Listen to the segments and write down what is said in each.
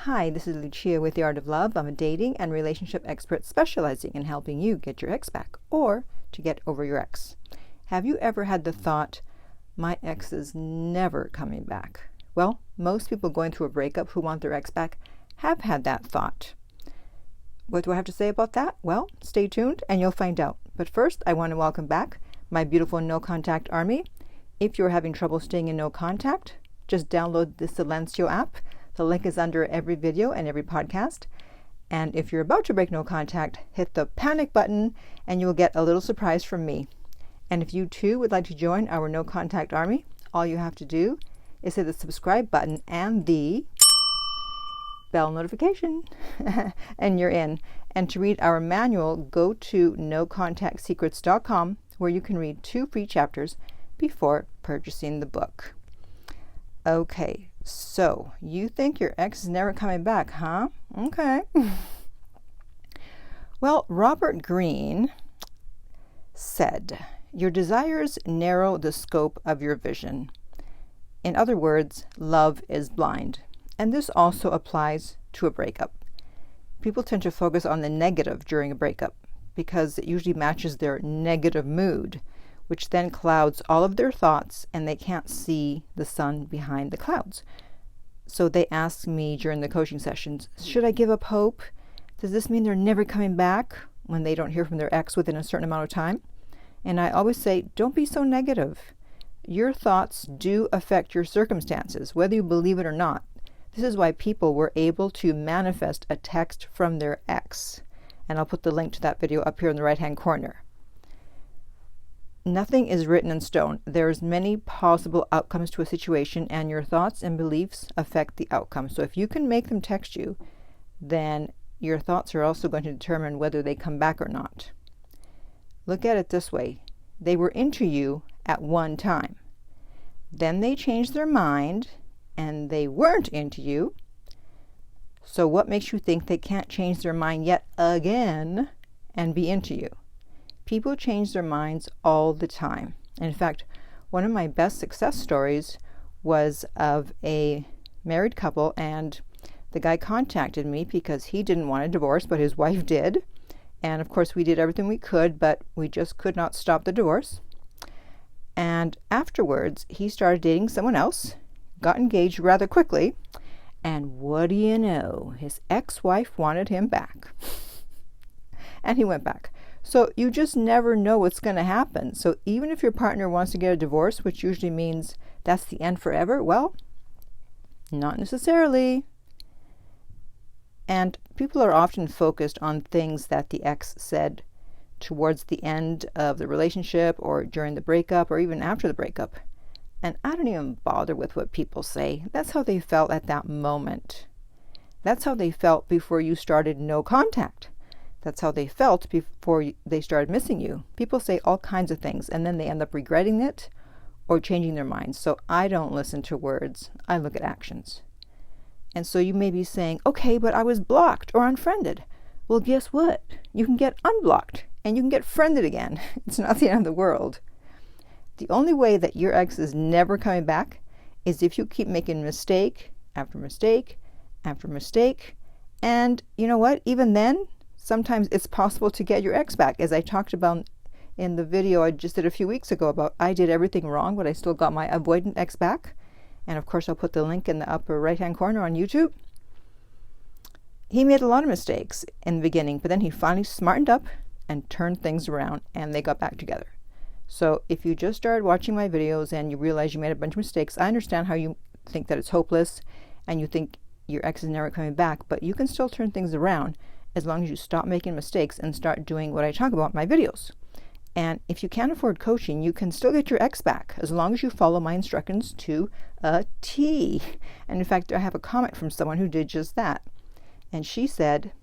Hi, this is Lucia with The Art of Love. I'm a dating and relationship expert specializing in helping you get your ex back or to get over your ex. Have you ever had the thought, my ex is never coming back? Well, most people going through a breakup who want their ex back have had that thought. What do I have to say about that? Well, stay tuned and you'll find out. But first, I want to welcome back my beautiful no contact army. If you're having trouble staying in no contact, just download the Silencio app. The link is under every video and every podcast. And if you're about to break no contact, hit the panic button and you will get a little surprise from me. And if you too would like to join our no contact army, all you have to do is hit the subscribe button and the bell notification and you're in. And to read our manual, go to nocontactsecrets.com where you can read 2 free chapters before purchasing the book. Okay, so you think your ex is never coming back, huh? Okay. Well, Robert Greene said, your desires narrow the scope of your vision. In other words, love is blind. And this also applies to a breakup. People tend to focus on the negative during a breakup because it usually matches their negative mood, which then clouds all of their thoughts and they can't see the sun behind the clouds. So they ask me during the coaching sessions, should I give up hope? Does this mean they're never coming back when they don't hear from their ex within a certain amount of time? And I always say, don't be so negative. Your thoughts do affect your circumstances, whether you believe it or not. This is why people were able to manifest a text from their ex. And I'll put the link to that video up here in the right-hand corner. Nothing is written in stone. There's many possible outcomes to a situation, and your thoughts and beliefs affect the outcome. So if you can make them text you, then your thoughts are also going to determine whether they come back or not. Look at it this way. They were into you at one time. Then they changed their mind, and they weren't into you. So what makes you think they can't change their mind yet again and be into you? People change their minds all the time. In fact, one of my best success stories was of a married couple, and the guy contacted me because he didn't want a divorce, but his wife did. And of course, we did everything we could, but we just could not stop the divorce. And afterwards, he started dating someone else, got engaged rather quickly, and what do you know? His ex-wife wanted him back. And he went back. So you just never know what's going to happen. So even if your partner wants to get a divorce, which usually means that's the end forever, well, not necessarily. And people are often focused on things that the ex said towards the end of the relationship or during the breakup or even after the breakup. And I don't even bother with what people say. That's how they felt at that moment. That's how they felt before you started no contact. That's how they felt before they started missing you. People say all kinds of things and then they end up regretting it or changing their minds. So I don't listen to words. I look at actions. And so you may be saying, okay, but I was blocked or unfriended. Well, guess what? You can get unblocked and you can get friended again. It's not the end of the world. The only way that your ex is never coming back is if you keep making mistake after mistake after mistake. And you know what? Even then, sometimes it's possible to get your ex back. As I talked about in the video I just did a few weeks ago about I did everything wrong, but I still got my avoidant ex back. And of course, I'll put the link in the upper right-hand corner on YouTube. He made a lot of mistakes in the beginning, but then he finally smartened up and turned things around and they got back together. So if you just started watching my videos and you realize you made a bunch of mistakes, I understand how you think that it's hopeless and you think your ex is never coming back, but you can still turn things around as long as you stop making mistakes and start doing what I talk about in my videos. And if you can't afford coaching, you can still get your ex back as long as you follow my instructions to a T. And in fact, I have a comment from someone who did just that. And she said,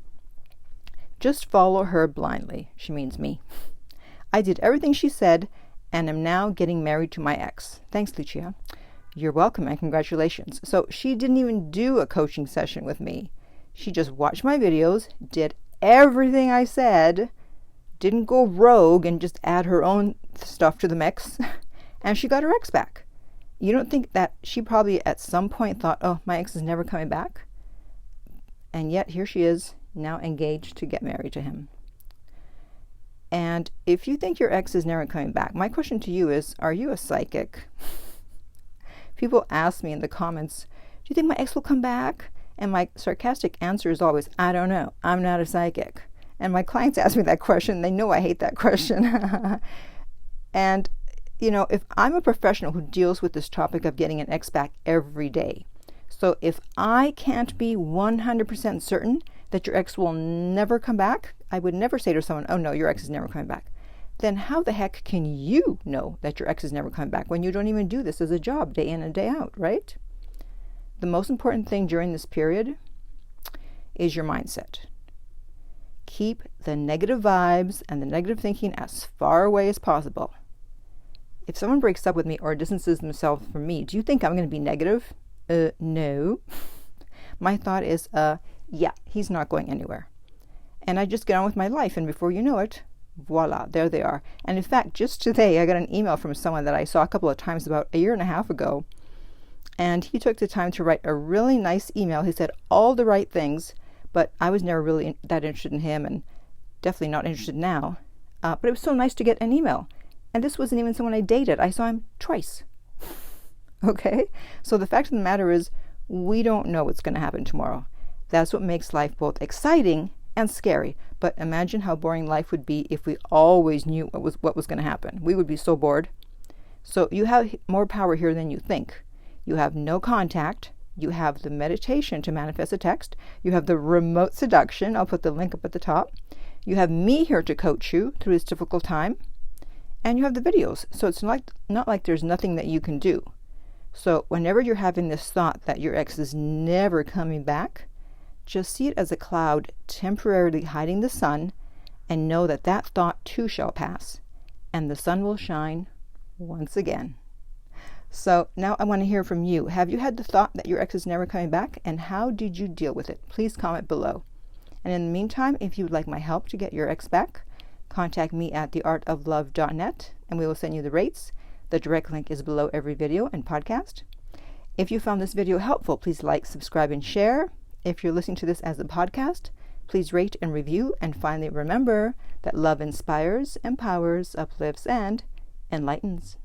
just follow her blindly. She means me. I did everything she said and am now getting married to my ex. Thanks, Lucia. You're welcome and congratulations. So she didn't even do a coaching session with me. She just watched my videos, did everything I said, didn't go rogue and just add her own stuff to the mix, and she got her ex back. You don't think that she probably at some point thought, oh, my ex is never coming back? And yet here she is, now engaged to get married to him. And if you think your ex is never coming back, my question to you is, are you a psychic? People ask me in the comments, do you think my ex will come back? And my sarcastic answer is always, I don't know. I'm not a psychic. And my clients ask me that question. They know I hate that question. And, if I'm a professional who deals with this topic of getting an ex back every day, so if I can't be 100% certain that your ex will never come back, I would never say to someone, oh no, your ex is never coming back. Then how the heck can you know that your ex is never coming back when you don't even do this as a job day in and day out, right? The most important thing during this period is your mindset. Keep the negative vibes and the negative thinking as far away as possible. If someone breaks up with me or distances themselves from me, do you think I'm going to be negative? No. My thought is, yeah, he's not going anywhere. And I just get on with my life, and before you know it, voila, there they are. And in fact, just today, I got an email from someone that I saw a couple of times about a year and a half ago, and he took the time to write a really nice email. He said all the right things, but I was never really that interested in him, and definitely not interested now. But it was so nice to get an email. And this wasn't even someone I dated. I saw him twice. Okay? So the fact of the matter is, we don't know what's going to happen tomorrow. That's what makes life both exciting and scary. But imagine how boring life would be if we always knew what was going to happen. We would be so bored. So you have more power here than you think. You have no contact. You have the meditation to manifest a text. You have the remote seduction. I'll put the link up at the top. You have me here to coach you through this difficult time. And you have the videos. So it's not like there's nothing that you can do. So whenever you're having this thought that your ex is never coming back, just see it as a cloud temporarily hiding the sun, and know that that thought too shall pass, and the sun will shine once again. So now I want to hear from you. Have you had the thought that your ex is never coming back, and how did you deal with it? Please comment below. And in the meantime, if you would like my help to get your ex back, contact me at theartoflove.net, and we will send you the rates. The direct link is below every video and podcast. If you found this video helpful, please like, subscribe, and share. If you're listening to this as a podcast, please rate and review. And finally, remember that love inspires, empowers, uplifts, and enlightens.